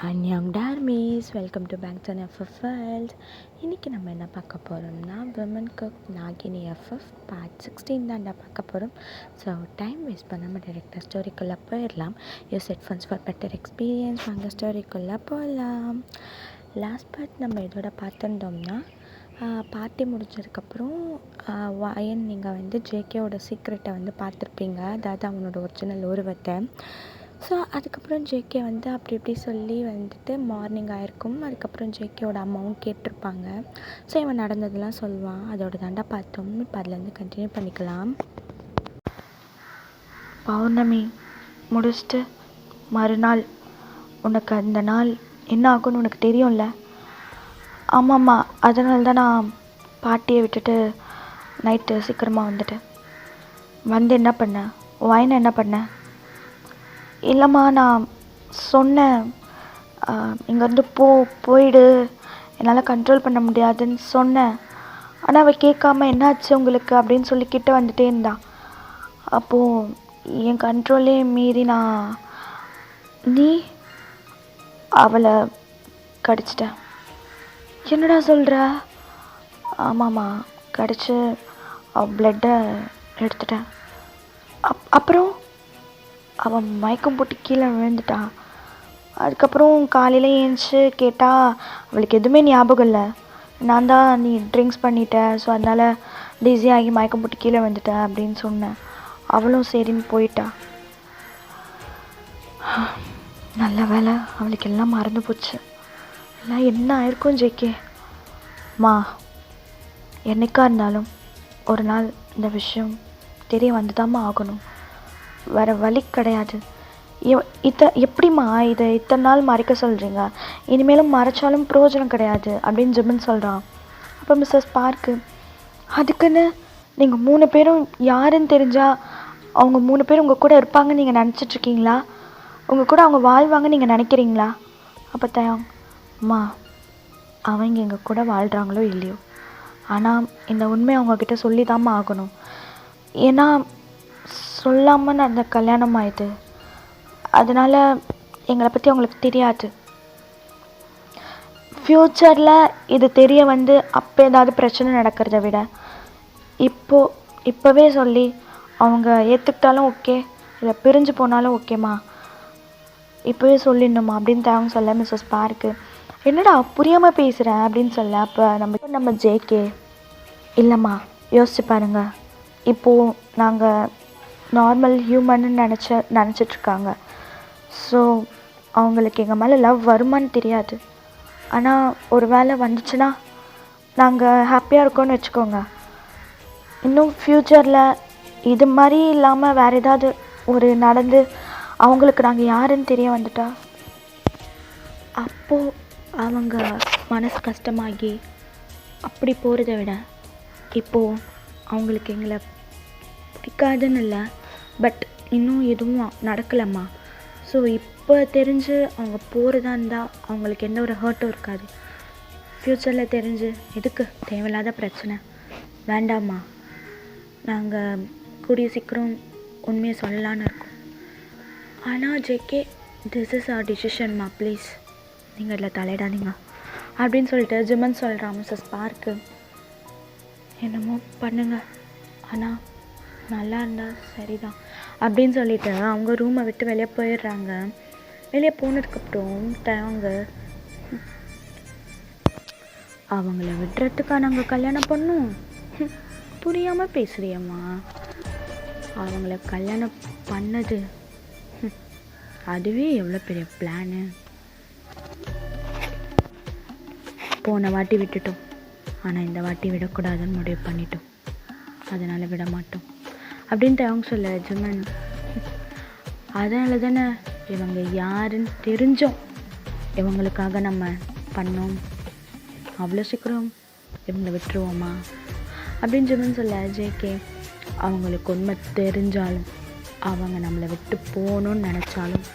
அன்யாங் டார்மீஸ் welcome to Bangtan FF world. இன்றைக்கி நம்ம என்ன பார்க்க போகிறோம்னா விமன் குக் நாகினி எஃப்எஃப் பார்ட் 16 தான்டா பார்க்க போகிறோம். ஸோ டைம் வேஸ்ட் பண்ணாமல் டைரெக்டாக ஸ்டோரிக்குள்ளே போயிடலாம். Use headphones for better experience. வாங்க ஸ்டோரிக்குள்ளே போகலாம். லாஸ்ட் பார்ட் நம்ம இதோட பார்த்துட்டோம்னா பார்ட்டி முடிஞ்சதுக்கப்புறம் வயன் நீங்கள் வந்து ஜேகேவோட சீக்ரெட்டை வந்து பார்த்துருப்பீங்க, அதாவது அவனோட ஒரிஜினல் உருவத்தை. ஸோ அதுக்கப்புறம் ஜேகே வந்து அப்படி இப்படி சொல்லி வந்துட்டு மார்னிங் ஆகிருக்கும். அதுக்கப்புறம் ஜேகேவோட அம்மாவும் கேட்டிருப்பாங்க. ஸோ இவன் நடந்ததெல்லாம் சொல்லுவான். அதோட தாண்டா பார்த்தோம். இப்போ அதுலேருந்து கண்டினியூ பண்ணிக்கலாம். பௌர்ணமி முடிச்சுட்டு மறுநாள் உனக்கு அந்த நாள் என்ன ஆகும்னு உனக்கு தெரியும்ல? ஆமாம்மா, அதனால தான் நான் பாட்டியை விட்டுட்டு நைட்டு சீக்கிரமாக வந்துட்டேன். வந்து என்ன பண்ணேன்? வாயினை என்ன பண்ணேன்? இல்லைம்மா, நான் சொன்னேன் இங்கேருந்து போயிடு, என்னால் கண்ட்ரோல் பண்ண முடியாதுன்னு சொன்னேன். ஆனால் அவள் கேட்காம என்னாச்சு உங்களுக்கு அப்படின்னு சொல்லி கிட்ட வந்துட்டே இருந்தான். அப்போது என் கண்ட்ரோலே மீறி நீ அவளை கடிச்சிட்டேன். என்னடா சொல்கிற? ஆமாம்மா, கடிச்சு ப்ளட்டை எடுத்துட்டேன். அப்புறம் அவன் மயக்கம் போட்டு கீழே விழுந்துட்டான். அதுக்கப்புறம் காலையில் ஏஞ்சி கேட்டால் அவளுக்கு எதுவுமே ஞாபகம் இல்லை. நான் தான் நீ ட்ரிங்க்ஸ் பண்ணிட்ட, ஸோ அதனால் டிஸியாகி மயக்கம் போட்டு கீழே விழுந்துட்டேன் அப்படின்னு சொன்னேன். அவளும் சரின்னு போயிட்டா. நல்ல வேலை, அவளுக்கு எல்லாம் மறந்து போச்சு. எல்லாம் என்ன ஆயிருக்கும் ஜேகே? என்னைக்கா இருந்தாலும் ஒரு நாள் இந்த விஷயம் தெரிய வந்துதாம்மா ஆகணும். வேறு வழி கிடையாது. எப்படிம்மா இதை இத்தனை நாள் மறைக்க சொல்கிறீங்க? இனிமேலும் மறைச்சாலும் பிரயோஜனம் கிடையாது அப்படின்னு ஜிமின் சொல்கிறான். அப்போ மிஸ்ஸஸ் பார்க்கு, அதுக்குன்னு நீங்கள் 3 பேரும் யாருன்னு தெரிஞ்சால் அவங்க 3 பேரும் உங்கள் கூட இருப்பாங்கன்னு நீங்கள் நினச்சிட்ருக்கீங்களா? உங்கள் கூட அவங்க வாழ்வாங்கன்னு நீங்கள் நினைக்கிறீங்களா? அப்போ தயாம்மா, அவங்க எங்கள் கூட வாழ்கிறாங்களோ இல்லையோ, ஆனால் இந்த உண்மையை அவங்கக்கிட்ட சொல்லி தாம்மா ஆகணும். ஏன்னா சொல்லாமல் நடந்த கல்யாணம் ஆயிடுது. அதனால் எங்களை பற்றி அவங்களுக்கு தெரியாது. ஃப்யூச்சரில் இது தெரிய வந்து அப்போ ஏதாவது பிரச்சனை நடக்கிறத விட இப்போவே சொல்லி அவங்க ஏற்றுக்கிட்டாலும் ஓகே, இல்லை பிரிஞ்சு போனாலும் ஓகேம்மா, இப்போவே சொல்லிடணுமா அப்படின்னு தேவங்க சொல்ல மிஸ்ஸஸ் பார்க்கு, என்னடா புரியாமல் பேசுகிறேன் அப்படின்னு சொல்ல. அப்போ நம்ம ஜேகே, இல்லைம்மா யோசிச்சு பாருங்க, இப்போது நாங்கள் நார்மல் ஹியூமன்னு நினச்சிட்ருக்காங்க. ஸோ அவங்களுக்கு எங்கள் மேலே லவ் வருமானு தெரியாது. ஆனால் ஒரு வேளை வந்துச்சுன்னா நாங்கள் ஹாப்பியாக இருக்கோன்னு வச்சுக்கோங்க. இன்னும் ஃப்யூச்சரில் இது மாதிரி இல்லாமல் வேறு ஏதாவது ஒரு நடந்து அவங்களுக்கு நாங்கள் யாருன்னு தெரிய வந்துட்டா, அப்போது அவங்க மனசு கஷ்டமாகி அப்படி போகிறத விட இப்போது அவங்களுக்கு எங்களை பிடிக்காதுன்னு இல்லை, பட் இன்னும் எதுவும் நடக்கலம்மா. ஸோ இப்போ தெரிஞ்சு அவங்க போகிறதா இருந்தால் அவங்களுக்கு எந்த ஒரு ஹர்ட்டும் இருக்காது. ஃப்யூச்சரில் தெரிஞ்சு எதுக்கு தேவையில்லாத பிரச்சனை, வேண்டாம்மா. நாங்கள் கூடிய சீக்கிரம் உண்மையை சொல்லலான்னு இருக்கோம். ஆனால் ஜேகே, திஸ் இஸ் அவர் டிசிஷன்மா, ப்ளீஸ் நீங்கள் இதில் தலையிடாதீங்க அப்படின்னு சொல்லிட்டு ஜிமன் சொல்கிறான். மிஸ்ஸஸ் பார்க்கு, என்னமோ பண்ணுங்க, ஆனால் நல்லா இருந்தால் சரிதான் அப்படின்னு சொல்லிட்டு அவங்க ரூமை விட்டு வெளியே போயிடுறாங்க. வெளியே போனதுக்கப்புறம் அவங்கள விடுறதுக்கா நாங்கள் கல்யாணம் பண்ணோம்? புரியாமல் பேசுறியம்மா. அவங்கள கல்யாணம் பண்ணது அதுவே எவ்வளோ பெரிய பிளானு. போன வாட்டி விட்டுட்டோம், ஆனால் இந்த வாட்டி விடக்கூடாதுன்னு முடிவு பண்ணிட்டோம், அதனால் விட மாட்டோம் அப்படின்ட்டு அவங்க சொல்ல. ஜிமன், அதனால தானே இவங்க யாருன்னு தெரிஞ்சோம் இவங்களுக்காக நம்ம பண்ணோம், அவ்வளோ சீக்கிரம் இவங்களை விட்டுருவோமா அப்படின்னு ஜிமன் சொல்ல. ஜேகே, அவங்களுக்கு உண்மை தெரிஞ்சாலும் அவங்க நம்மளை விட்டு போகணுன்னு நினச்சாலும்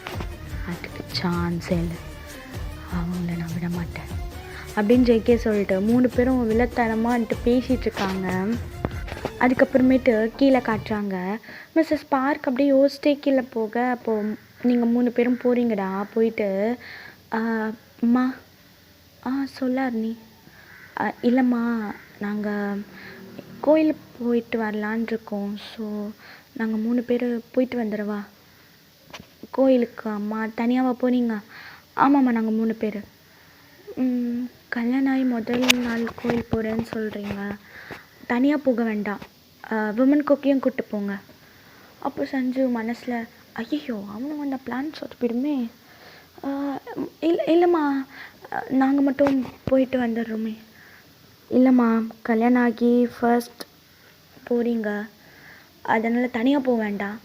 அதுக்கு சான்ஸே இல்லை, அவங்கள நான் விட மாட்டேன் அப்படின்னு ஜேகே சொல்லிட்டு 3 பேரும் வில்லத்தனமான்ட்டு பேசிகிட்ருக்காங்க. அதுக்கப்புறமேட்டு கீழே காட்டுறாங்க. மிஸ்ஸஸ் பார்க் அப்படியே யோசிச்சிட்டே கீழே போக, அப்போது நீங்கள் 3 பேரும் போகிறீங்கடா, போயிட்டு அம்மா சொல்லார் நீ. இல்லைம்மா, நாங்கள் கோயிலுக்கு போயிட்டு வரலான் இருக்கோம். ஸோ நாங்கள் 3 பேர் போயிட்டு வந்துடவா? கோயிலுக்கு அம்மா? தனியாகவா போகிறீங்க? ஆமாம்மா, நாங்கள் 3 பேர். கல்யாணம் ஆகி முதல் நாள் கோயில் போகிறேன்னு சொல்கிறீங்க, தனியாக போக வேண்டாம், விமன் குக்கையும் கூப்பிட்டு போங்க. அப்போ சஞ்சு மனசில், ஐயோ அவனும் அந்த பிளான் சொதப்பிடுமே. இல்லைம்மா, நாங்கள் மட்டும் போயிட்டு வந்துடுறோமே. இல்லைம்மா, கல்யாணம் ஆகி ஃபர்ஸ்ட் போகிறீங்க, அதனால் தனியாக போக வேண்டாம்,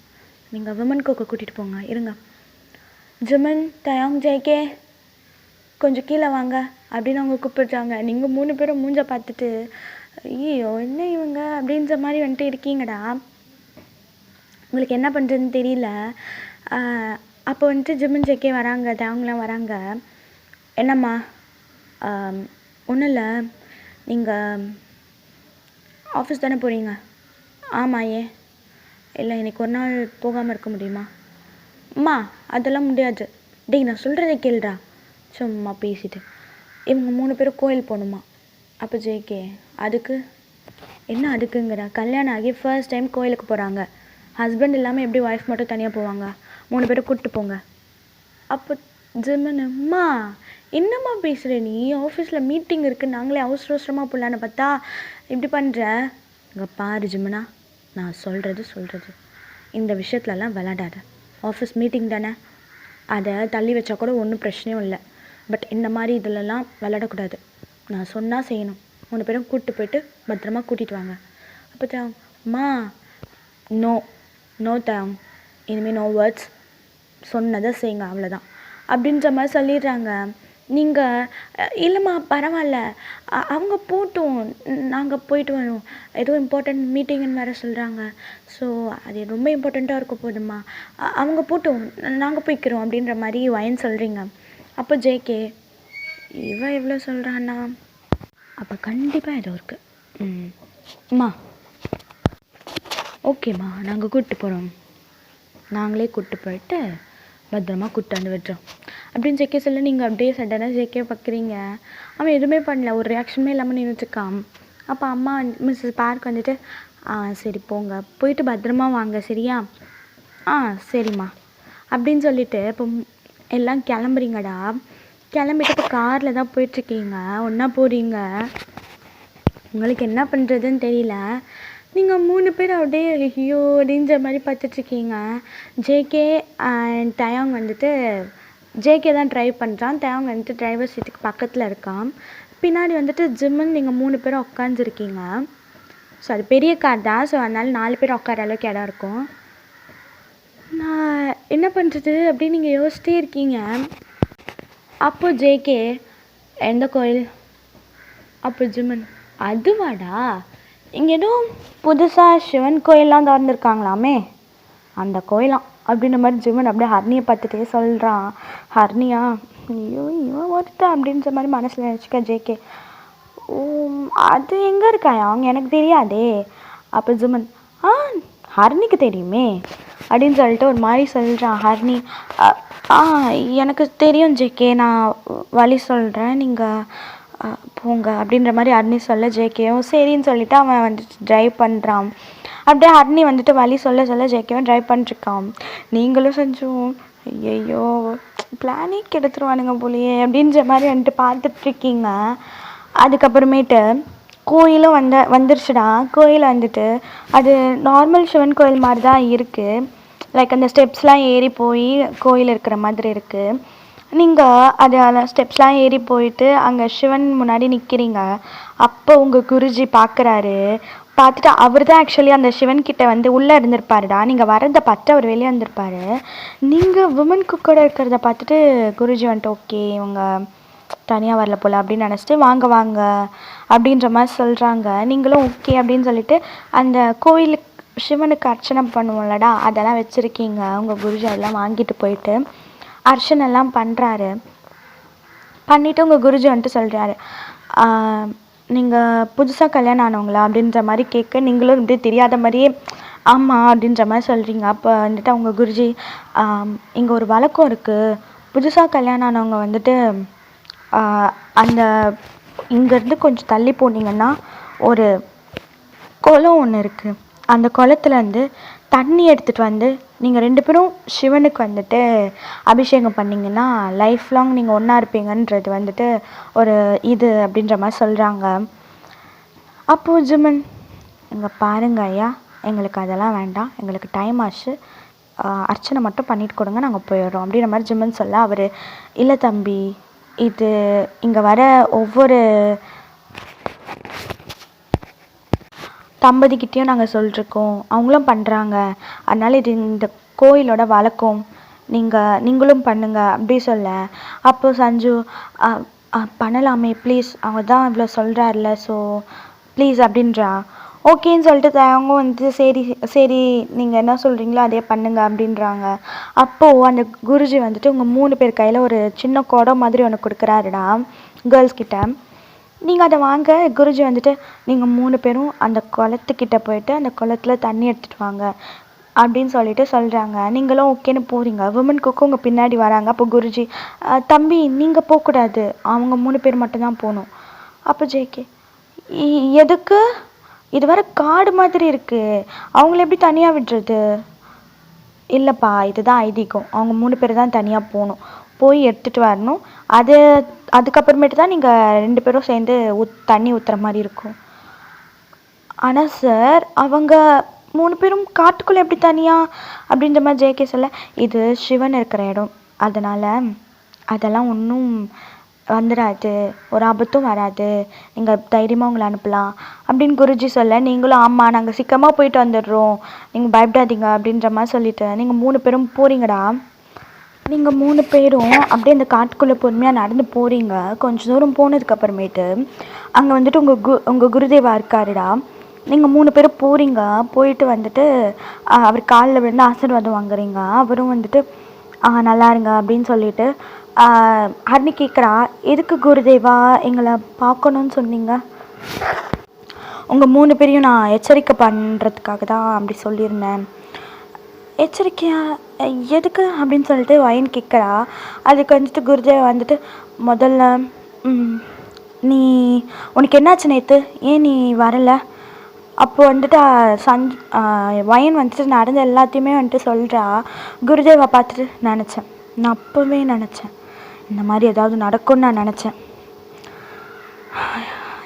நீங்கள் விமன் குக்கை கூட்டிகிட்டு போங்க. இருங்க, ஜிமன், தயாங், ஜேகே கொஞ்சம் கீழே வாங்க அப்படின்னு அவங்க கூப்பிடுறாங்க. நீங்கள் 3 பேரும் மூஞ்ச பார்த்துட்டு, ஐயோ என்ன இவங்க அப்படின்ற மாதிரி வந்துட்டு இருக்கீங்கடா. உங்களுக்கு என்ன பண்ணுறதுன்னு தெரியல. அப்போ வந்துட்டு ஜிமன், ஜேகே வராங்க, தயாங்கெலாம் வராங்க. என்னம்மா? ஒன்றும் இல்லை, நீங்கள் ஆஃபீஸ் தானே போகிறீங்க? ஆமாம், ஏன்? இல்லை, இன்றைக்கி ஒரு நாள் போகாமல் இருக்க முடியுமா? அம்மா அதெல்லாம் முடியாது. டேய், நான் சொல்கிறத கேளுடா. சும்மா பேசிட்டு. இவங்க 3 பேரும் கோயில் போகணுமா? அப்போ ஜேகே, அதுக்கு என்ன அதுக்குங்கிற? கல்யாணம் ஆகி ஃபர்ஸ்ட் டைம் கோயிலுக்கு போகிறாங்க. ஹஸ்பண்ட் இல்லாமல் எப்படி ஒய்ஃப் மட்டும் தனியாக போவாங்க? 3 பேரும் கூப்பிட்டு போங்க. அப்போ ஜிமன், அம்மா என்னம்மா பேசுகிற நீ? ஆஃபீஸில் மீட்டிங் இருக்குது, நாங்களே அவசரமாக போடலான்னு பார்த்தா இப்படி பண்ணுற. இங்கே பாரு ஜிமனா, நான் சொல்கிறது இந்த விஷயத்துலலாம் விளாடாத. ஆஃபீஸ் மீட்டிங் தானே, அதை தள்ளி வச்சா கூட ஒன்றும் பிரச்சனையும் இல்லை. பட் இந்த மாதிரி இதிலலாம் விளாடக்கூடாது. நான் சொன்னால் செய்யணும். 3 பேரும் கூப்பிட்டு போயிட்டு பத்திரமா கூட்டிகிட்டு வாங்க. அப்போ தயாங், அம்மா நோ தயாங், இனிமேல் நோ வேர்ட்ஸ், சொன்னதை செய்யுங்க, அவ்வளோதான் அப்படின்ற மாதிரி சொல்லிடுறாங்க. நீங்கள் இல்லைம்மா பரவாயில்ல, அவங்க போட்டும், நாங்கள் போயிட்டு வரோம், ஏதோ இம்பார்ட்டண்ட் மீட்டிங்குன்னு வேறு சொல்கிறாங்க. ஸோ அது ரொம்ப இம்பார்ட்டண்ட்டாக இருக்க போதும்மா, அவங்க போட்டும், நாங்கள் போய்க்கிறோம் அப்படின்ற மாதிரி வயன் சொல்கிறீங்க. அப்போ ஜேகே, இவன் எவ்வளோ சொல்கிறான்னா, அப்போ கண்டிப்பாக ஏதோ இருக்குது. அம்மா ஓகேம்மா, நாங்கள் கூப்பிட்டு போகிறோம், நாங்களே கூப்பிட்டு போயிட்டு பத்திரமா கூப்பிட்டு வந்து விட்டுறோம் அப்படின்னு ஜேகே சொல்ல, நீங்கள் அப்படியே சடனாக ஜேகே பார்க்குறீங்க. அவன் எதுவுமே பண்ணல, ஒரு ரியாக்ஷனுமே இல்லாமல் நின்றுட்டுருக்கான். அப்போ அம்மா மிஸ்ஸஸ் பார்க் வந்துட்டு, சரி போங்க, போயிட்டு பத்திரமா வாங்க, சரியா? சரிம்மா அப்படின்னு சொல்லிட்டு இப்போ எல்லாம் கிளம்புறீங்கடா. கிளம்பிட்டு இப்போ காரில் தான் போயிட்டுருக்கீங்க, ஒன்றா போகிறீங்க. உங்களுக்கு என்ன பண்ணுறதுன்னு தெரியல. நீங்கள் 3 பேர் அப்படியே ஐயோ அப்படின்ற மாதிரி பார்த்துட்ருக்கீங்க. ஜேகே அண்ட் தயாங் வந்துட்டு, ஜேகே தான் ட்ரைவ் பண்ணுறான், தயாங் வந்துட்டு டிரைவர் சீட்டுக்கு பக்கத்தில் இருக்கான். பின்னாடி வந்துட்டு ஜிம்மன் நீங்கள் 3 பேரும் உட்காந்துருக்கீங்க. ஸோ அது பெரிய கார் தான், ஸோ அதனால் 4 பேர் உட்கார அளவுக்கு இடம் இருக்கும். நான் என்ன பண்ணுறது அப்படின்னு நீங்கள் யோசிச்சிட்டே இருக்கீங்க. அப்போ ஜேகே, எந்த கோயில்? அப்போ ஜிம்மன், அதுவாடா, இங்கே எதுவும் புதுசாக சிவன் கோயிலெலாம் திறந்துருக்காங்களாமே, அந்த கோயிலாம் அப்படின்ற மாதிரி ஜிம்மன் அப்படியே ஹர்னியை பார்த்துட்டே சொல்கிறான். ஹர்னியா, ஐயோ இவன் ஒருத்தன் அப்படின்ற மாதிரி மனசில் நினச்சிக்க ஜேகே. அது எங்கே இருக்காயா, அவங்க எனக்கு தெரியாதே. அப்போ ஜிம்மன், ஹர்னிக்கு தெரியுமே அப்படின்னு சொல்லிட்டு ஒரு மாதிரி சொல்கிறான். ஹர்னி, எனக்கு தெரியும் ஜேகே, நான் வழி சொல்கிறேன், நீங்கள் போங்க அப்படின்ற மாதிரி ஹர்னி சொல்ல, ஜேகேவும் சரின்னு சொல்லிவிட்டு அவன் வந்துட்டு ட்ரைவ் பண்ணுறான். அப்படியே ஹர்னி வந்துட்டு வழி சொல்ல ஜேகேவும் ட்ரைவ் பண்ணிட்டுருக்கான். நீங்களும் செஞ்சோம், ஐயோ பிளானே கெடுத்துருவானுங்க போலியே அப்படின்ற மாதிரி வந்துட்டு பார்த்துட்ருக்கீங்க. அதுக்கப்புறமேட்டு கோயிலும் வந்துருச்சுடா. கோயில் வந்துட்டு அது நார்மல் சிவன் கோயில் மாதிரி தான் இருக்குது. லைக் அந்த ஸ்டெப்ஸ்லாம் ஏறி போய் கோயில் இருக்கிற மாதிரி இருக்குது. நீங்கள் அதில் ஸ்டெப்ஸ்லாம் ஏறி போயிட்டு அங்கே சிவன் முன்னாடி நிற்கிறீங்க. அப்போ உங்கள் குருஜி பார்க்குறாரு. பார்த்துட்டு அவர் தான் ஆக்சுவலி அந்த சிவன்கிட்ட வந்து உள்ளே இருந்திருப்பாருடா. நீங்கள் வரதை பார்த்து அவர் வெளியே வந்திருப்பார். நீங்கள் விமன் குக்கோட இருக்கிறத பார்த்துட்டு குருஜி வந்துட்டு ஓகே இவங்க தனியாக வரல போல் அப்படின்னு நினச்சிட்டு வாங்க வாங்க அப்படின்ற மாதிரி சொல்கிறாங்க. நீங்களும் ஓகே அப்படின்னு சொல்லிட்டு அந்த கோயிலுக்கு சிவனுக்கு அர்ச்சனை பண்ணுவோம்லடா, அதெல்லாம் வச்சுருக்கீங்க. உங்கள் குருஜி அதெல்லாம் வாங்கிட்டு போயிட்டு அர்ச்சனைலாம் பண்ணுறாரு. பண்ணிவிட்டு உங்கள் குருஜி வந்துட்டு சொல்கிறாரு, நீங்கள் புதுசாக கல்யாணம் ஆனவங்களா அப்படின்ற மாதிரி கேட்க, நீங்களும் இப்படி தெரியாத மாதிரியே ஆமாம் அப்படின்ற மாதிரி சொல்கிறீங்க. அப்போ வந்துட்டு அவங்க குருஜி, இங்கே ஒரு வழக்கம் இருக்குது, புதுசாக கல்யாணம் ஆனவங்க வந்துட்டு அந்த இங்கேருந்து கொஞ்சம் தள்ளி போனீங்கன்னா ஒரு குளம் ஒன்று இருக்குது. அந்த குளத்துலேருந்து தண்ணி எடுத்துகிட்டு வந்து நீங்கள் 2 பேரும் சிவனுக்கு வந்துட்டு அபிஷேகம் பண்ணிங்கன்னா லைஃப் லாங் நீங்கள் ஒன்றா இருப்பீங்கன்றது வந்துட்டு ஒரு இது அப்படின்ற மாதிரி சொல்கிறாங்க. அப்போது ஜிமன், இங்கே பாருங்க ஐயா, எங்களுக்கு அதெல்லாம் வேண்டாம், எங்களுக்கு டைம் ஆச்சு, அர்ச்சனை மட்டும் பண்ணிட்டு கொடுங்க, நாங்கள் போயிடுறோம் அப்படின்ற மாதிரி ஜிமன் சொல்ல, அவர் இல்லை தம்பி, இது இங்கே வர ஒவ்வொரு தம்பதிக்கிட்டேயும் நாங்கள் சொல்லிருக்கோம், அவங்களும் பண்ணுறாங்க, அதனால் இது இந்த கோயிலோட வழக்கம், நீங்களும் பண்ணுங்க அப்படி சொல்ல, அப்போது சஞ்சு பண்ணலாமே ப்ளீஸ், அவங்க தான் இவ்வளோ சொல்கிறாருல, ஸோ ப்ளீஸ் அப்படின்றா. ஓகேன்னு சொல்லிட்டு அவங்க வந்து சரி சரி நீங்கள் என்ன சொல்கிறீங்களோ அதே பண்ணுங்க அப்படின்றாங்க. அப்போது அந்த குருஜி வந்துட்டு உங்கள் 3 பேர் கையில் ஒரு சின்ன குடம் மாதிரி ஒன்று கொடுக்குறாருடா கேர்ள்ஸ் கிட்ட. நீங்கள் அதை வாங்க. குருஜி வந்துட்டு நீங்கள் 3 பேரும் அந்த குளத்துக்கிட்ட போயிட்டு அந்த குளத்துல தண்ணி எடுத்துகிட்டு வாங்க அப்படின்னு சொல்லிட்டு சொல்கிறாங்க. நீங்களும் ஓகேன்னு போகிறீங்க. விமன் குக்கு உங்கள் பின்னாடி வராங்க. அப்போ குருஜி, தம்பி நீங்கள் போகக்கூடாது, அவங்க 3 பேர் மட்டும்தான் போகணும். அப்போ ஜேகே, எதுக்கு, இது வர காடு மாதிரி இருக்குது, அவங்கள எப்படி தனியாக விடுறது? இல்லைப்பா, இதுதான் ஐதீகம், அவங்க 3 பேர் தான் தனியாக போகணும், போய் எடுத்துகிட்டு வரணும், அதுக்கப்புறமேட்டு தான் நீங்கள் 2 பேரும் சேர்ந்து தண்ணி ஊற்றுற மாதிரி இருக்கும். ஆனால் சார், அவங்க 3 பேரும் காட்டுக்குள்ளே எப்படி தனியாக அப்படின்ற மாதிரி ஜேகே சொல்ல, இது சிவன் இருக்கிற இடம், அதனால் அதெல்லாம் ஒன்றும் வந்துடாது, ஒரு ஆபத்தும் வராது, நீங்கள் தைரியமாக உங்களை அனுப்பலாம் அப்படின்னு குருஜி சொல்ல, நீங்களும் ஆமாம் நாங்கள் சீக்கிரமாக போயிட்டு வந்துடுறோம், நீங்கள் பயப்படாதீங்க அப்படின்ற மாதிரி சொல்லிவிட்டு நீங்கள் 3 பேரும் போகிறீங்கடா. நீங்கள் 3 பேரும் அப்படியே அந்த காட்டுக்குள்ளே பொறுமையாக நடந்து போகிறீங்க. கொஞ்சம் தூரம் போனதுக்கப்புறமேட்டு அங்கே வந்துட்டு உங்கள் குருதேவா இருக்காருடா. நீங்கள் 3 பேரும் போகிறீங்க. போயிட்டு வந்துட்டு அவர் காலில் விழுந்து ஆசீர்வாதம் வாங்குறீங்க. அவரும் வந்துட்டு நல்லா இருங்க அப்படின்னு சொல்லிட்டு ஹரிணி கேட்குறா, எதுக்கு குருதேவா எங்களை பார்க்கணுன்னு சொன்னீங்க? உங்கள் 3 பேரையும் நான் எச்சரிக்கை பண்ணுறதுக்காக தான் அப்படி சொல்லியிருந்தேன். எச்சரிக்கையா எதுக்கு அப்படின்னு சொல்லிட்டு வயன் கேட்குறா. அதுக்கு வந்துட்டு குருதேவா வந்துட்டு, முதல்ல உனக்கு என்னாச்சு நேற்று, ஏன் நீ வரலை? அப்போது வந்துட்டு வயன் வந்துட்டு நடந்த எல்லாத்தையுமே வந்துட்டு சொல்கிறா. குருதேவா பார்த்துட்டு, நான் அப்போவே நினச்சேன் இந்த மாதிரி ஏதாவது நடக்கும்னு நான் நினச்சேன்,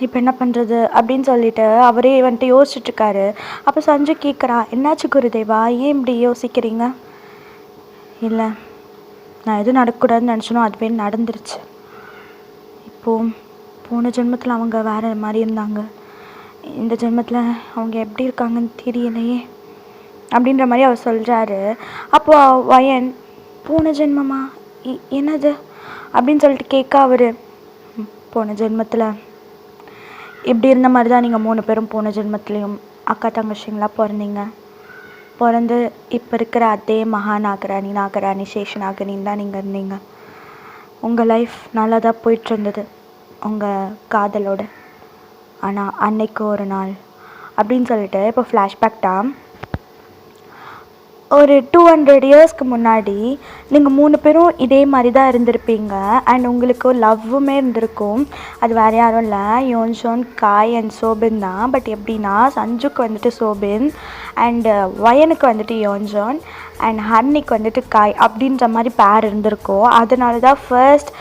இப்போ என்ன பண்ணுறது அப்படின்னு சொல்லிட்டு அவரே வந்துட்டு யோசிச்சுட்ருக்காரு. அப்போ சஞ்சு கேட்குறா, என்னாச்சு குருதேவா, ஏன் இப்படி யோசிக்கிறீங்க? இல்லை, நான் எதுவும் நடக்கக்கூடாதுன்னு நினச்சனோ அதுவே நடந்துருச்சு. இப்போது போன ஜென்மத்தில் அவங்க வேறு மாதிரி இருந்தாங்க, இந்த ஜென்மத்தில் அவங்க எப்படி இருக்காங்கன்னு தெரியலையே அப்படின்ற மாதிரி அவர் சொல்கிறாரு. அப்போது வயன், போன ஜென்மமா, என்னது அப்படின்னு சொல்லிட்டு கேட்க, அவர் போன ஜென்மத்தில் இப்படி இருந்த மாதிரி தான் நீங்கள் 3 பேரும் போன ஜென்மத்துலேயும் அக்கா தங்கச்சிங்களாக பிறந்து இப்போ இருக்கிற அதே நாகராணி சேஷநாகரின்னு தான் நீங்கள் இருந்தீங்க. உங்கள் லைஃப் நல்லா தான் போயிட்டுருந்தது உங்கள் காதலோட. ஆனால் அன்னைக்கு ஒரு நாள் அப்படின்னு சொல்லிட்டு இப்போ ஃப்ளாஷ்பேக் தான். ஒரு 200 இயர்ஸ்க்கு முன்னாடி நீங்கள் 3 பேரும் இதே மாதிரி தான் இருந்திருப்பீங்க. அண்ட் உங்களுக்கு லவ்வுமே இருந்திருக்கும். அது வேறு யாரும் இல்லை, யோன்ஜோன், காய் அண்ட் சோபின் தான். பட் எப்படின்னா, சஞ்சுக்கு வந்துட்டு சோபின், அண்டு வயனுக்கு வந்துட்டு யோன்ஜோன், அண்ட் ஹன்னிக்கு வந்துட்டு காய் அப்படின்ற மாதிரி பேர் இருந்திருக்கும். அதனால தான் ஃபர்ஸ்ட்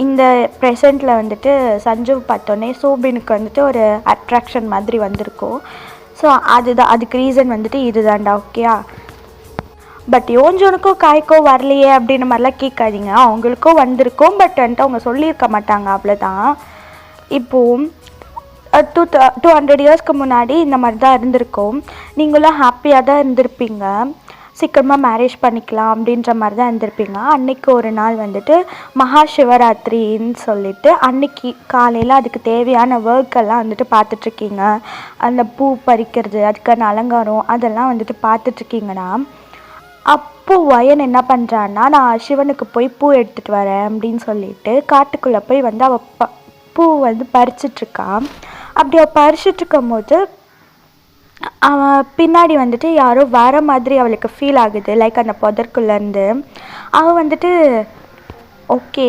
இந்த ப்ரெசண்ட்டில் வந்துட்டு சஞ்சு பார்த்தோன்னே சோபினுக்கு வந்துட்டு ஒரு அட்ராக்ஷன் மாதிரி வந்திருக்கும். ஸோ அதுக்கு ரீசன் வந்துட்டு இதுதான்டா, ஓகேயா? பட் யோன்ஜோனுக்கோ காய்க்கோ வரலையே அப்படின்ற மாதிரிலாம் கேட்காதீங்க, அவங்களுக்கோ வந்திருக்கும், பட் வந்துட்டு அவங்க சொல்லியிருக்க மாட்டாங்க, அவ்வளோதான். இப்போது 200 இயர்ஸ்க்கு முன்னாடி இந்த மாதிரி தான் இருந்திருக்கும். நீங்களும் ஹாப்பியாக தான் இருந்திருப்பீங்க, சீக்கிரமாக மேரேஜ் பண்ணிக்கலாம் அப்படின்ற மாதிரி தான் இருந்திருப்பீங்க. அன்றைக்கி ஒரு நாள் வந்துட்டு மகா சிவராத்திரின்னு சொல்லிட்டு அன்றைக்கி காலையில் அதுக்கு தேவையான ஒர்க்கெல்லாம் வந்துட்டு பார்த்துட்ருக்கீங்க. அந்த பூ பறிக்கிறது, அதுக்கான அலங்காரம் அதெல்லாம் வந்துட்டு பார்த்துட்ருக்கீங்கன்னா, அப்போது வயன் என்ன பண்ணுறான்னா, நான் சிவனுக்கு போய் பூ எடுத்துகிட்டு வரேன் அப்படின்னு சொல்லிட்டு காட்டுக்குள்ளே போய் வந்து அவள் பூ வந்து பறிச்சிட்ருக்கான். அப்படி அவள் பறிச்சிட்ருக்கும் போது அவன் பின்னாடி வந்துட்டு யாரோ வர மாதிரி அவளுக்கு ஃபீல் ஆகுது, லைக் அந்த புதற்குள்ளேருந்து. அவள் வந்துட்டு ஓகே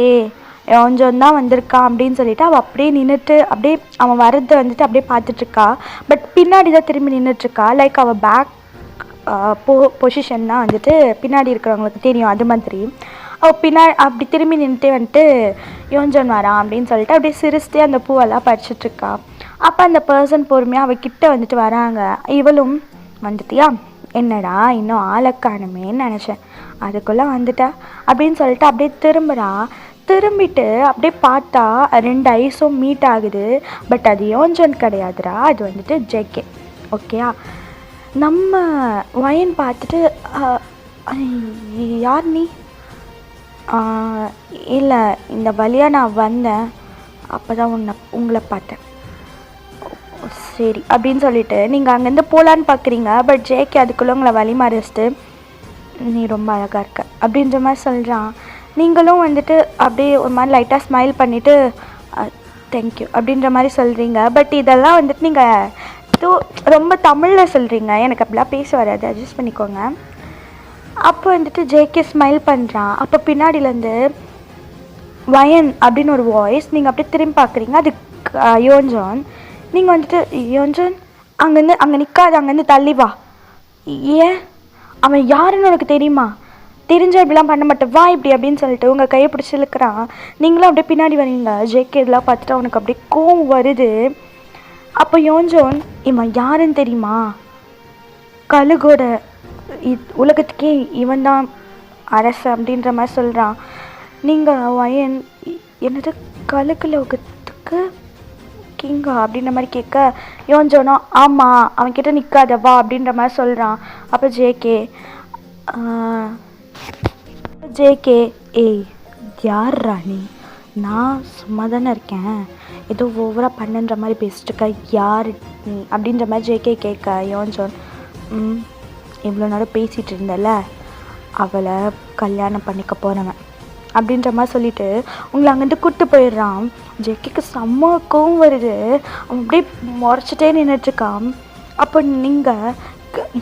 கொஞ்சம் தான் வந்திருக்கான் அப்படின்னு சொல்லிட்டு அவள் அப்படியே நின்றுட்டு அப்படியே அவன் வர்றதை வந்துட்டு அப்படியே பார்த்துட்ருக்கா. பட் பின்னாடி தான் திரும்பி நின்றுட்டுருக்கா. லைக் அவள் பேக் பொசிஷன் தான் வந்துட்டு பின்னாடி இருக்கிறவங்களுக்கு தெரியும். அது மாதிரி அவள் பின்னாடி அப்படி திரும்பி நின்றுட்டே வந்துட்டு யோஞ்சன் வரான் அப்படின்னு சொல்லிட்டு அப்படியே சிரிச்சிட்டே அந்த பூவெல்லாம் பறிச்சிட்ருக்கா. அப்போ அந்த பர்சன் பொறுமையாக அவகிட்ட வந்துட்டு வராங்க. இவளும் வந்துட்டியா, என்னடா இன்னும் ஆளக்கானுமேன்னு நினச்சேன், அதுக்குள்ளே வந்துட்டா அப்படின்னு சொல்லிட்டு அப்படியே திரும்பிட்டு அப்படியே பார்த்தா 2 ஐஸும் மீட் ஆகுது. பட் அது யோஞ்சன் கிடையாதுடா, அது வந்துட்டு ஜேகே. ஓகேயா, நம்ம வயன் பார்த்துட்டு யார் நீ? இல்லை, இந்த வழியாக நான் வந்தேன், அப்போ தான் உங்களை பார்த்தேன். சரி அப்படின்னு சொல்லிட்டு நீங்கள் அங்கேருந்து போகலான்னு பார்க்குறீங்க. பட் ஜேகே அதுக்குள்ளே உங்களை வழி மறைச்சிட்டு நீ ரொம்ப அழகாக இருக்க அப்படின்ற மாதிரி சொல்கிறான். நீங்களும் வந்துட்டு அப்படியே ஒரு மாதிரி லைட்டாக ஸ்மைல் பண்ணிவிட்டு தேங்க்யூ அப்படின்ற மாதிரி சொல்கிறீங்க. பட் இதெல்லாம் வந்துட்டு நீங்கள் ரொம்ப தமிழில் சொல்கிறீங்க, எனக்கு அப்படிலாம் பேச வராது, அட்ஜஸ்ட் பண்ணிக்கோங்க. அப்போ வந்துட்டு ஜேகே ஸ்மைல் பண்ணுறான். அப்போ பின்னாடியிலேருந்து வயன் அப்படின்னு ஒரு வாய்ஸ். நீங்கள் அப்படியே திரும்பி பார்க்குறீங்க, அது யோஞ்சன். நீங்கள் வந்துட்டு யோஞ்சன் அங்கே நிற்காது, அங்கேருந்து தள்ளி வா. ஏன், அவன் யாருன்னு உனக்கு தெரியுமா? தெரிஞ்ச இப்படிலாம் பண்ண மாட்டேன், வா இப்படி அப்படின்னு சொல்லிட்டு உங்கள் கையை பிடிச்சி இழுக்கிறான். நீங்களும் அப்படியே பின்னாடி வரீங்க. ஜேகே இதெல்லாம் பார்த்துட்டு அவனுக்கு அப்படியே கோவம் வருது. அப்போ யோஞ்சன், இவன் யாருன்னு தெரியுமா? கழுகோட உலகத்துக்கே இவன் தான் அரசு அப்படின்ற மாதிரி சொல்கிறான். நீங்கள் வயன், என்னது கழுகுலோகத்துக்கு கிங்கா அப்படின்ற மாதிரி கேட்க யோஞ்சனோ ஆமாம் அவன்கிட்ட நிற்காத வா அப்படின்ற மாதிரி சொல்கிறான். அப்போ ஜேகே ஏய் யார் ராணி, நான் சும்மா தானே இருக்கேன், ஏதோ ஓவராக பண்ணுன்ற மாதிரி பேசிட்டு இருக்க, யார் நீ அப்படின்ற மாதிரி ஜேகே கேட்க யோஞ்சன் இவ்வளோ நேரம் பேசிகிட்டு இருந்தல, அவளை கல்யாணம் பண்ணிக்க போகிறவன் அப்படின்ற மாதிரி சொல்லிவிட்டு உங்களை அங்கேருந்து கூப்பிட்டு போயிடுறான். ஜேகேக்கு செம்ம கோவம் வருது. அவன் அப்படியே முறைச்சிட்டே நின்றுட்டுருக்கான். அப்போ நீங்கள்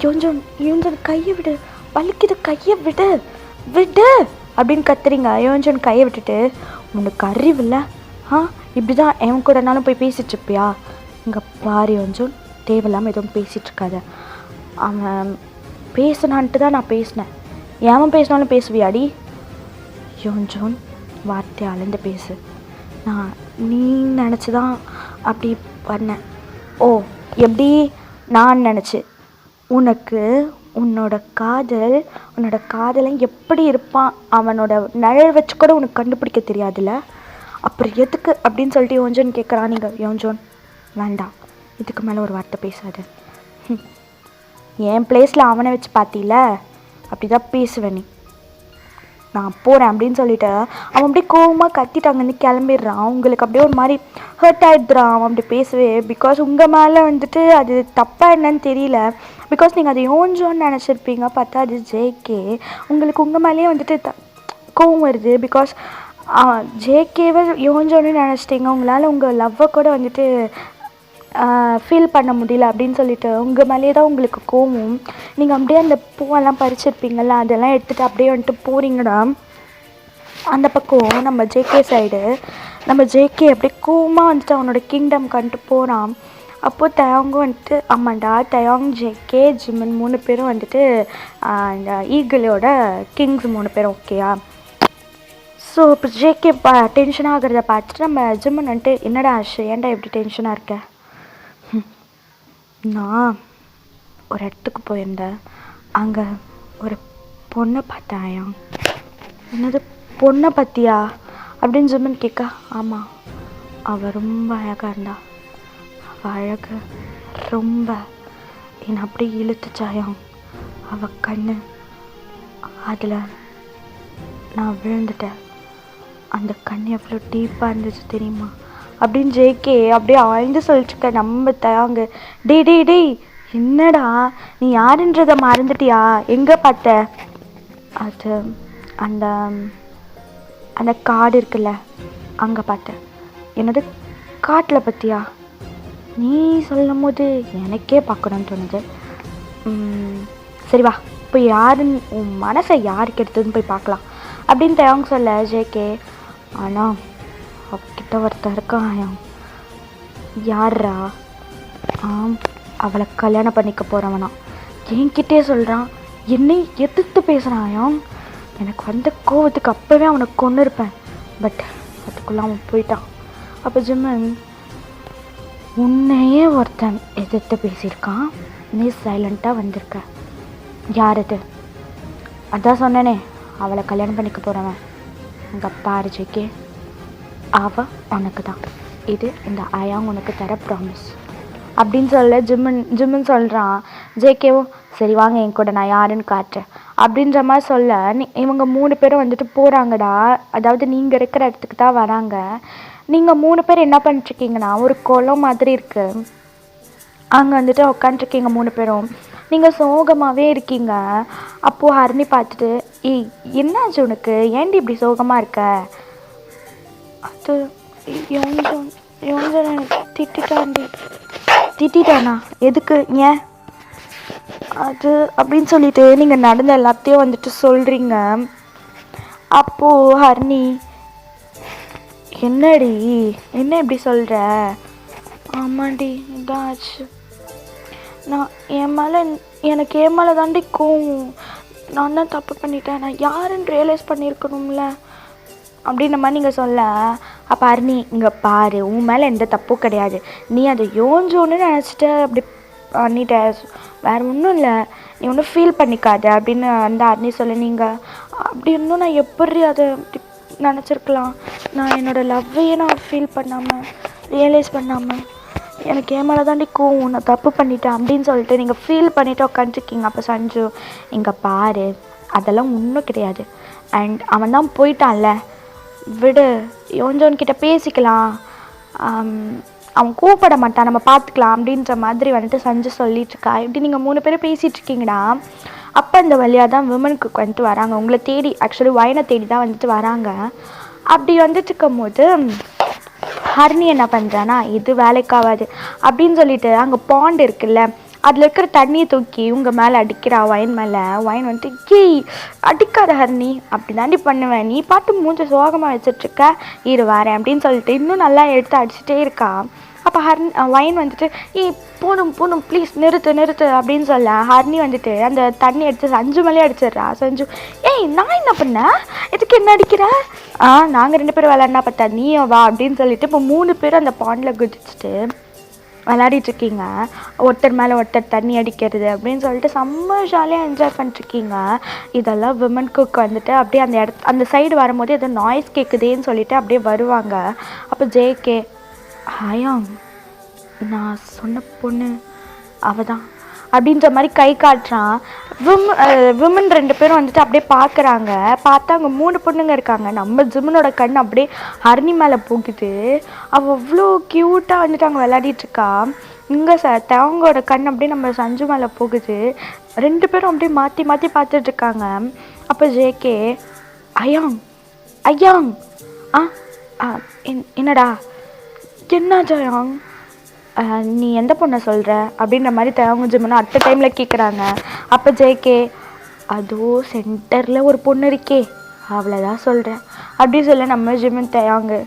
யோஞ்சன் கையை விடு, வலிக்குது, கையை விடு அப்படின்னு கத்துறீங்க. யோஞ்சன் கையை விட்டுட்டு உனக்கு அறிவில்ல, இப்படி தான் எவன் கூடனாலும் போய் பேசிகிட்ருப்பியா? இங்கே பாரு யோஞ்சன், தேவையில்லாமல் எதுவும் பேசிகிட்ருக்காத. அவன் பேசினான்ட்டு தான் நான் பேசினேன், எவன் பேசினாலும் பேசுவியாடி? யோஞ்சன் வார்த்தை அளந்து பேசு, நான் நீ நினச்சி தான் அப்படி பண்ணேன். ஓ எப்படி நான் நினச்சி? உனக்கு உன்னோட காதலன் எப்படி இருப்பான் அவனோட நிழல் வச்சு கூட உனக்கு கண்டுபிடிக்க தெரியாதுல்ல, அப்புறம் எதுக்கு அப்படின்னு சொல்லிட்டு யோஞ்சன் கேட்குறான். நீங்கள் யோஞ்சன் வேண்டாம், இதுக்கு மேலே ஒரு வார்த்தை பேசாது, என் பிளேஸில் அவனை வச்சு பார்த்தீல, அப்படி தான் பேசுவேன், நீ நான் போகிறேன் அப்படின்னு சொல்லிட்டு அவன் அப்படியே கோவமாக கத்திட்டு அங்கேருந்து கிளம்பிடுறான். உங்களுக்கு அப்படியே ஒரு மாதிரி ஹர்ட் ஆகிடுறான் அவன் அப்படி பேசவே. பிகாஸ் உங்கள் மேலே வந்துட்டு அது தப்பாக என்னன்னு தெரியல, பிகாஸ் நீங்கள் அதை யோஞ்சோன்னு நினச்சிருப்பீங்க, பார்த்தா அது ஜேகே. உங்களுக்கு உங்கள் மேலேயே வந்துட்டு கோவம் வருது. பிகாஸ் ஜேகேவை யோஞ்சோன்னு நினச்சிட்டிங்க, உங்களால் உங்கள் லவ்வை கூட வந்துட்டு ஃபீல் பண்ண முடியல அப்படின்னு சொல்லிட்டு உங்கள் மேலேயே தான் உங்களுக்கு கோவம். நீங்கள் அப்படியே அந்த பூவெல்லாம் பறிச்சிருப்பீங்கள்ல, அதெல்லாம் எடுத்துகிட்டு அப்படியே வந்துட்டு போகிறீங்கடா. அந்த பக்கம் நம்ம ஜேகே சைடு ஜேகே அப்படியே கோவமாக வந்துட்டு அவனோட கிங்டம் கண்டுட்டு போகிறான். அப்போது தயாங்கும் வந்துட்டு ஆமாண்டா, தயாங், ஜேகே, ஜிம்மன் 3 பேரும் வந்துட்டு இந்த ஈகிளோட கிங்ஸ் 3 பேரும். ஓகேயா, ஸோ இப்போ ஜேகே டென்ஷனாக ஆகிறத பார்த்துட்டு நம்ம ஜிம்மன் வந்துட்டு என்னடா ஆஷு, ஏன்டா எப்படி டென்ஷனாக இருக்க? நான் ஒரு இடத்துக்கு போயிருந்தேன், அங்கே ஒரு பொண்ணை பார்த்தேன். என்னது பொண்ணை பற்றியா அப்படின்னு ஜிம்மன் கேட்க, ஆமாம் அவள் ரொம்ப அழகாக இருந்தா, அவள் அழகு ரொம்ப என்னை அப்படியே இழுத்துச்சாயம். அவள் கண்ணு, அதில் நான் விழுந்துட்டேன், அந்த கண் எவ்வளோ டீப்பாக இருந்துச்சு தெரியுமா அப்படின்னு ஜேகே அப்படியே ஆழ்ந்து சொல்லிட்டுருக்க. நம்ம தயாங்க டேய் என்னடா நீ யாருன்றதை மறந்துட்டியா, எங்கே பார்த்த? அது அந்த அந்த காடு இருக்குல்ல, அங்கே பார்த்தேன். என்னது காட்டில் பற்றியா? நீ சொல்லும் போது எனக்கே பார்க்கணுன்னு தோணுது. சரி வா இப்போ யாருன்னு உன் மனசை யாருக்கு எடுத்ததுன்னு போய் பார்க்கலாம் அப்படின்னு தயாங்க சொல்ல ஜேகே ஆனால் அவகிட்ட ஒருத்தன் இருக்கான். யாரா? ஆம், அவளை கல்யாணம் பண்ணிக்க போகிறவனா என்கிட்டே சொல்கிறான். என்னை எதிர்த்து பேசுகிறான். எனக்கு வந்த கோவத்துக்கு அப்போவே அவனை கொண்டு இருப்பேன். பட் அதுக்குள்ளே அவன் போயிட்டான். அப்போ ஜிம்மன், உன்னையே ஒருத்தன் எதிர்த்து பேசியிருக்கான், நீ சைலண்ட்டாக வந்திருக்க. யார் அது? அதான் சொன்னனே, அவளை கல்யாணம் பண்ணிக்க போகிறவன். அங்கே பாரு ஜேகே, அவள் உனக்கு தான். இது இந்த ஆயாங் உனக்கு தர ப்ராமிஸ் அப்படின்னு சொல்ல ஜிம்மன் சொல்கிறான். ஜேகேவும் சரி வாங்க என் கூட, நான் யாருன்னு காட்டுறேன் அப்படின்ற மாதிரி சொல்ல இவங்க 3 பேரும் வந்துட்டு போகிறாங்கடா. அதாவது நீங்கள் இருக்கிற இடத்துக்கு தான் வராங்க. நீங்கள் 3 பேர் என்ன பண்ணிட்டுருக்கீங்கன்னா, ஒரு குளம் மாதிரி இருக்குது, அங்கே வந்துட்டு உட்காந்துருக்கீங்க 3 பேரும். நீங்கள் சோகமாகவே இருக்கீங்க. அப்போது ஹரிணி பார்த்துட்டு, ஏய் என்னாச்சு உனக்கு, ஏன்டி இப்படி சோகமாக இருக்க? அது யோஞ்சன் எனக்கு திட்டானா? எதுக்கு, ஏன் அது அப்படின்னு சொல்லிட்டு நீங்கள் நடந்த எல்லாத்தையும் வந்துட்டு சொல்கிறீங்க. அப்போது ஹரிணி, என்னடி என்ன இப்படி சொல்கிற? ஆமாண்டி இதான் ஆச்சு. நான் எனக்கு என் மேலே தாண்டி கோவம். நான் தான் தப்பு பண்ணிட்டேன், நான் யாருன்னு ரியலைஸ் பண்ணியிருக்கணும்ல அப்படின்ற மாதிரி நீங்கள் சொல்ல. அப்போ ஹரிணி, இங்கே பாரு, உன் மேலே எந்த தப்பும் கிடையாது, நீ அதை யோஞ்சோன்னு நினச்சிட்டு அப்படி பண்ணிட்ட, வேறு ஒன்றும் இல்லை, நீ ஒன்றும் ஃபீல் பண்ணிக்காத அப்படின்னு அந்த ஹரிணி சொல்ல. நீங்கள் அப்படி இருந்தும் நான் எப்படி அதை நினச்சிருக்கலாம்? நான் என்னோடய லவ்வையே நான் ஃபீல் பண்ணாமல் ரியலைஸ் பண்ணாமல் எனக்கு என் மேலே தாண்டி கோவம், நான் தப்பு பண்ணிட்டேன் அப்படின்னு சொல்லிட்டு நீங்கள் ஃபீல் பண்ணிவிட்டு உட்காந்துருக்கீங்க. அப்போ சஞ்சு, இங்கே பாரு, அதெல்லாம் ஒன்றும் கிடையாது. அண்ட் அவன் தான் போயிட்டான்ல, விடு, யோஞ்சோன்கிட்ட பேசிக்கலாம், அவன் கூப்பிட மாட்டான், நம்ம பார்த்துக்கலாம் அப்படின்ற மாதிரி வந்துட்டு சஞ்சு சொல்லிட்டுருக்கா. இப்படி நீங்கள் 3 பேரும் பேசிகிட்ருக்கீங்கடா. அப்போ இந்த வழியாக தான் விமனுக்கு வந்துட்டு வராங்க, உங்களை தேடி, ஆக்சுவலி வயனை தேடி தான் வந்துட்டு வராங்க. அப்படி வந்துட்டு இருக்கும் போது ஹரிணி என்ன பண்ணுறான்னா, இது வேலைக்காகாது அப்படின்னு சொல்லிட்டு அங்கே பாண்ட் இருக்குல்ல, அதில் இருக்கிற தண்ணியை தூக்கி உங்கள் மேலே அடிக்கிறா, வயன் மேலே. வயன் வந்துட்டு, ஏய் அடிக்காத ஹரிணி, அப்படி தாண்டி பண்ணுவேன், நீ பாட்டு மூஞ்ச சோகமாக வச்சிட்ருக்க, இரு வரேன் அப்படின்னு சொல்லிட்டு இன்னும் நல்லா எடுத்து அடிச்சுட்டே இருக்கா. அப்போ வயன் வந்துட்டு, ஏய் போதும் ப்ளீஸ் நிறுத்து அப்படின்னு சொல்ல, ஹரிணி வந்துட்டு அந்த தண்ணி எடுத்து சஞ்சு மேலே அடிச்சிடுறா. சஞ்சு, ஏய் நான் என்ன பண்ணேன், இதுக்கு என்ன அடிக்கிற? நாங்கள் 2 பேரும் விளையாடினா பார்த்தா நீயோ வா அப்படின்னு சொல்லிட்டு இப்போ 3 பேரும் அந்த பாண்டில் குதிச்சுட்டு விளையாடிட்டுருக்கீங்க. ஒருத்தர் மேலே ஒருத்தர் தண்ணி அடிக்கிறது அப்படின்னு சொல்லிட்டு செம்ம ஜாலியாக என்ஜாய் பண்ணிட்டுருக்கீங்க. இதெல்லாம் விமன் குக் வந்துட்டு அப்படியே அந்த சைடு வரும்போது ஏதோ நாய்ஸ் கேட்குதேன்னு சொல்லிட்டு அப்படியே வருவாங்க. அப்போ ஜேகே, ஹாயாங், நான் சொன்ன பொண்ணு அவ தான் அப்படின்ற மாதிரி கை காட்டுறான். விமன் 2 பேரும் வந்துட்டு அப்படியே பார்க்குறாங்க. பார்த்தா அங்கே 3 பொண்ணுங்க இருக்காங்க. நம்ம ஜிம்மனோட கண் அப்படியே ஹரிணி மேலே போகுது. அவள் அவ்வளோ க்யூட்டாக வந்துட்டு அங்கே விளையாடிட்டுருக்கா. இங்கே தேவங்கோட கண் அப்படியே நம்ம சஞ்சு மேலே போகுது. 2 பேரும் அப்படியே மாற்றி பார்த்துட்ருக்காங்க. அப்போ ஜேகே, ஐயாங் என்னடா என்னாச்சு ஐயாங், நீ எந்த பொண்ணை சொல்கிற அப்படின்ற மாதிரி தேவங்க ஜிம்மனை அட் டைமில் கேட்குறாங்க. அப்போ ஜேகே, அதோ சென்டரில் ஒரு பொண்ணு இருக்கே அவ்வளோதான் சொல்கிறேன் அப்படி சொல்ல. நம்ம ஜிம்மன் தேவாங்க,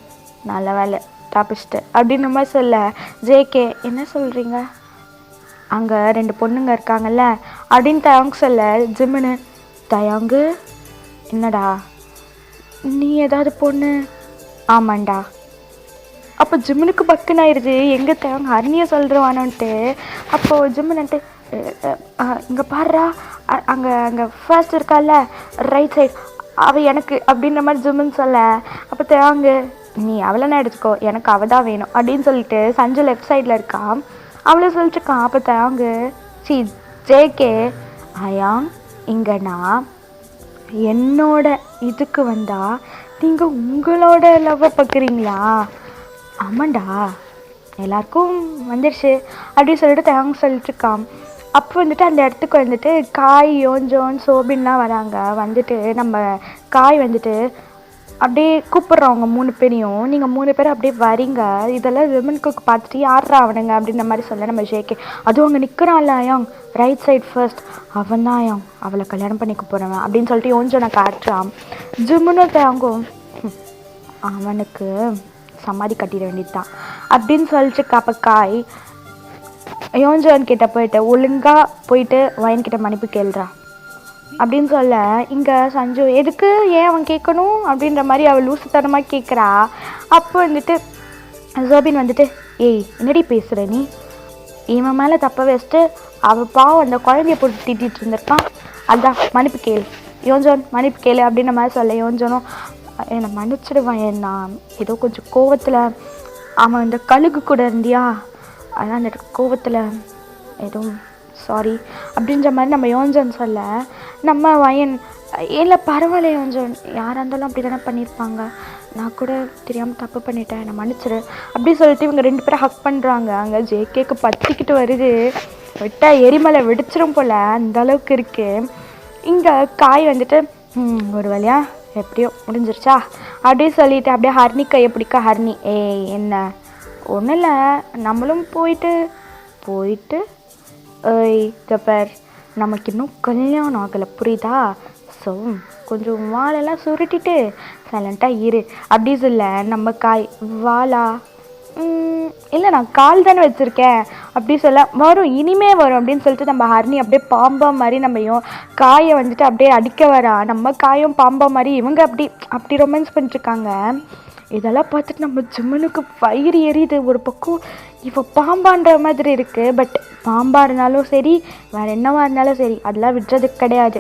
நல்ல வேலை தப்பிச்சிட்டு அப்படின்ற மாதிரி சொல்ல. ஜேகே, என்ன சொல்கிறீங்க, அங்கே 2 பொண்ணுங்க இருக்காங்கல்ல அப்படின்னு தேவாங்க சொல்ல. ஜிம்மனு, தயாங்கு என்னடா நீ ஏதாவது பொண்ணு? ஆமாண்டா. அப்போ ஜிம்மனுக்கு பக்குன்னு ஆயிடுது, எங்கே தேவங்க ஹரிணியை சொல்கிறவானோன்ட்டு. அப்போது ஜிம்மன்ட்டு, இங்கே பாடுறா, அங்கே ஃபர்ஸ்ட் இருக்கால ரைட் சைடு, அவள் எனக்கு அப்படின்ற மாதிரி ஜிம்மன் சொல்ல. அப்போ தேவாங்க, நீ அவளைனா எடுத்துக்கோ, எனக்கு அவள் தான் வேணும் அப்படின்னு சொல்லிட்டு சஞ்சு லெஃப்ட் சைடில் இருக்கான், அவளை சொல்லிட்டுருக்கான். அப்போ தேவாங்க, ஜேகே, ஐயாங், இங்கே நான் என்னோட இதுக்கு வந்தால் நீங்கள் உங்களோட லவ்வை பார்க்குறீங்களா? ஆமாண்டா, எல்லாருக்கும் வந்துடுச்சு அப்படி சொல்லிட்டு தேவங்க சொல்லிட்டுருக்கான். அப்போ வந்துட்டு அந்த இடத்துக்கு வந்துட்டு காய், யோஞ்சோன், சோபின்லாம் வராங்க. வந்துட்டு நம்ம காய் வந்துட்டு அப்படியே கூப்பிட்றவங்க 3 பேரையும், நீங்கள் 3 பேரும் அப்படியே வரீங்க. இதெல்லாம் விமன் குக் பார்த்துட்டு யாரா அவனுங்க அப்படின்ற மாதிரி சொல்ல. நம்ம ஜேகே, அதுவும் அங்கே நிற்கிறான்ல ஐயாங் ரைட் சைட் ஃபர்ஸ்ட், அவன் தான் ஐயாங் அவளை கல்யாணம் பண்ணிக்க போகிறவன் அப்படின்னு சொல்லிட்டு யோஞ்சோனை காட்டுறான். ஜிம்முன்னு தேங்கும், அவனுக்கு சமாதி கட்டிட வேண்டியது தான் அப்படின்னு சொல்லிட்டு காய் யோஞ்சோன் கிட்ட போயிட்டு ஒழுங்காக போயிட்டு வயன்கிட்ட மன்னிப்பு கேள்றா அப்படின்னு சொல்ல இங்கே சஞ்சு எதுக்கு ஏன் அவன் கேட்கணும் அப்படின்ற மாதிரி அவள் லூசுத்தனமாக கேட்குறா. அப்போ வந்துட்டு ஜோபின் வந்துட்டு ஏய் என்னடி பேசுகிற நீ, இவன் மேலே தப்ப வச்சுட்டு அவள் பாவம் அந்த குழந்தைய போட்டு திட்டிகிட்டு இருந்திருக்கான், அதுதான் மன்னிப்பு கேளு யோஞ்சோன் மன்னிப்பு கேளு அப்படின்ற மாதிரி சொல்ல யோஞ்சோனும் என்னை மன்னிச்சிடுவான், நான் ஏதோ கொஞ்சம் கோவத்தில் அவன் இந்த கழுகு கூட இருந்தியா அதான் அந்த கோவத்தில் எதுவும் சாரி அப்படின்ற மாதிரி நம்ம யோஞ்சோன் சொல்ல நம்ம வயன் இல்லை பரவாயில்ல யோஞ்சோன், யாராக இருந்தாலும் அப்படி தானே பண்ணியிருப்பாங்க, நான் கூட தெரியாமல் தப்பு பண்ணிட்டேன் என்னை மன்னிச்சிரு அப்படி சொல்லிட்டு இவங்க 2 பேரும் ஹக் பண்ணுறாங்க. அங்கே ஜேகேக்கு பற்றிக்கிட்டு வருது, விட்டால் எரிமலை வெடிச்சிரும் போல் அந்த அளவுக்கு இருக்குது. இங்கே காய் வந்துட்டு ஒரு வழியா எப்படியோ முடிஞ்சிருச்சா அப்படியே சொல்லிட்டு அப்படியே ஹர்னி கையை பிடிக்க ஹர்னி ஏய் என்ன ஒன்றும் இல்லை நம்மளும் போயிட்டு ஏய் கப்பர் நமக்கு இன்னும் கல்யாணம் ஆகலை புரியுதா, ஸோ கொஞ்சம் வாழெல்லாம் சுருட்டிட்டு சைலண்ட்டாக இரு அப்படி சொல்ல நம்ம காய் வாளா இல்லை நான் கால் தானே வச்சுருக்கேன் அப்படி சொல்ல வரும் இனிமே வரும் அப்படின்னு சொல்லிட்டு நம்ம ஹர்னி அப்படியே பாம்பா மாதிரி நம்மையும் காயை வந்துட்டு அப்படியே அடிக்க வரா. நம்ம காயும் பாம்பா மாதிரி இவங்க அப்படி ரொமான்ஸ் பண்ணிட்டுருக்காங்க. இதெல்லாம் பார்த்துட்டு நம்ம ஜிம்மனுக்கு வயிறு எரியுது. ஒரு பக்கம் இவ பாம்பான்ற மாதிரி இருக்குது, பட் பாம்பாக இருந்தாலும் சரி வேறு என்னவா இருந்தாலும் சரி அதெல்லாம் விடுறதுக்கு கிடையாது,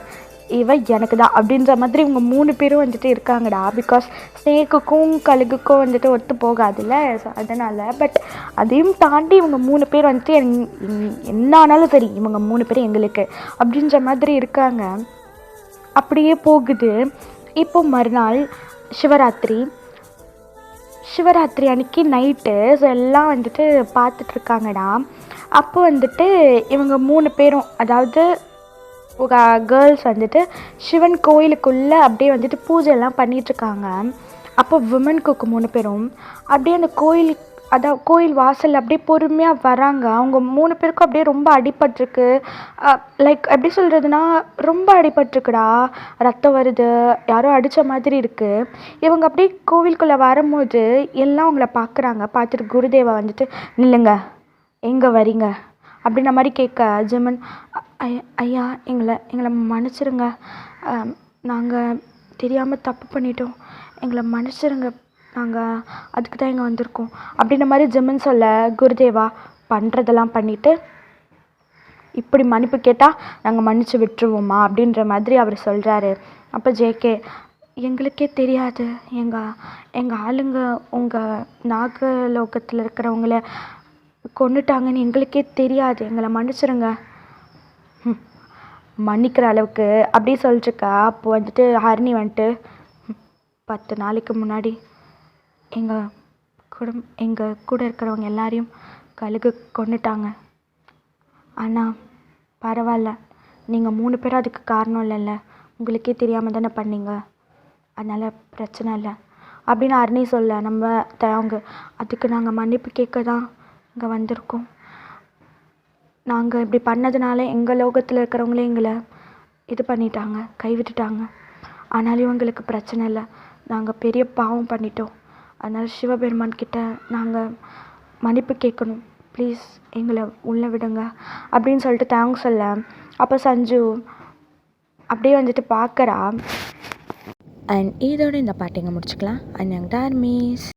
இவ எனக்கு தான் அப்படின்ற மாதிரி இவங்க 3 பேரும் வந்துட்டு இருக்காங்கடா. பிகாஸ் ஸ்னேக்குக்கும் கழுகுக்கும் வந்துட்டு ஒத்து போகாதுல்ல, ஸோ அதனால் பட் அதையும் தாண்டி இவங்க 3 பேர் வந்துட்டு என்ன ஆனாலும் சரி இவங்க 3 பேரும் எங்களுக்கு அப்படின்ற மாதிரி இருக்காங்க. அப்படியே போகுது. இப்போ மறுநாள் சிவராத்திரி அன்னைக்கு நைட்டு ஸோ எல்லாம் வந்துட்டு பார்த்துட்ருக்காங்கடா. அப்போ வந்துட்டு இவங்க 3 பேரும் அதாவது கேர்ள்ஸ் வந்துட்டு சிவன் கோயிலுக்குள்ளே அப்படியே வந்துட்டு பூஜைலாம் பண்ணிகிட்ருக்காங்க. அப்போ விமன் குக்கு 3 பேரும் அப்படியே அந்த கோயில் வாசல் அப்படியே பொறுமையாக வராங்க. அவங்க 3 பேருக்கும் அப்படியே ரொம்ப அடிபட்டிருக்கு, லைக் எப்படி சொல்கிறதுனா ரொம்ப அடிபட்டிருக்குடா, ரத்தம் வருது, யாரோ அடித்த மாதிரி இருக்குது. இவங்க அப்படியே கோவிலுக்குள்ளே வரும்போது எல்லாம் அவங்கள பார்க்குறாங்க. பார்த்துட்டு குருதேவா வந்துட்டு நில்லுங்க எங்கே வரீங்க அப்படின்ற மாதிரி கேட்க ஜெமன் ஐயா எங்களை மன்னிச்சிருங்க, நாங்கள் தெரியாமல் தப்பு பண்ணிட்டோம், எங்களை மன்னிச்சிருங்க, நாங்கள் அதுக்கு தான் இங்கே வந்திருக்கோம் அப்படின்ற மாதிரி ஜெமன் சொல்ல குருதேவா பண்ணுறதெல்லாம் பண்ணிவிட்டு இப்படி மன்னிப்பு கேட்டால் நாங்கள் மன்னிச்சு விட்டுருவோமா அப்படின்ற மாதிரி அவர் சொல்கிறாரு. அப்போ ஜேகே எங்களுக்கே தெரியாது, எங்கள் ஆளுங்க உங்கள் நாகலோகத்தில் இருக்கிறவங்கள கொண்டுட்டாங்கன்னு எங்களுக்கே தெரியாது, எங்களை மன்னிச்சிருங்க, மன்னிக்கிற அளவுக்கு அப்படி சொல்லிட்டுருக்கா. அப்போ வந்துட்டு ஹரிணி வந்துட்டு 10 நாளைக்கு முன்னாடி எங்கள் கூட இருக்கிறவங்க எல்லாரையும் கழுகு கொண்டுட்டாங்க, ஆனால் பரவாயில்ல, நீங்கள் 3 பேரும் அதுக்கு காரணம் இல்லைல்ல, உங்களுக்கே தெரியாமல் தானே பண்ணீங்க, அதனால் பிரச்சனை இல்லை அப்படின்னு ஹரிணி சொல்ல நம்ம அவங்க அதுக்கு நாங்கள் மன்னிப்பு கேட்க தான் இங்கே வந்திருக்கோம், நாங்கள் இப்படி பண்ணதுனால எங்கள் லோகத்தில் இருக்கிறவங்களே எங்களை இது பண்ணிட்டாங்க, கைவிட்டுட்டாங்க, ஆனாலும் இவங்களுக்கு பிரச்சனை இல்லை, நாங்கள் பெரிய பாவம் பண்ணிட்டோம், அதனால் சிவபெருமான் கிட்ட நாங்கள் மன்னிப்பு கேட்கணும், ப்ளீஸ் எங்களை உள்ளே விடுங்க அப்படின்னு சொல்லிட்டு தேங்க்ஸ் சொல்ல அப்போ சஞ்சு அப்படியே வந்துட்டு பார்க்குறா. அண்ட் இதோட இந்த பாட்டிங்க முடிச்சுக்கலாம். அண்ட் டார்மிஸ்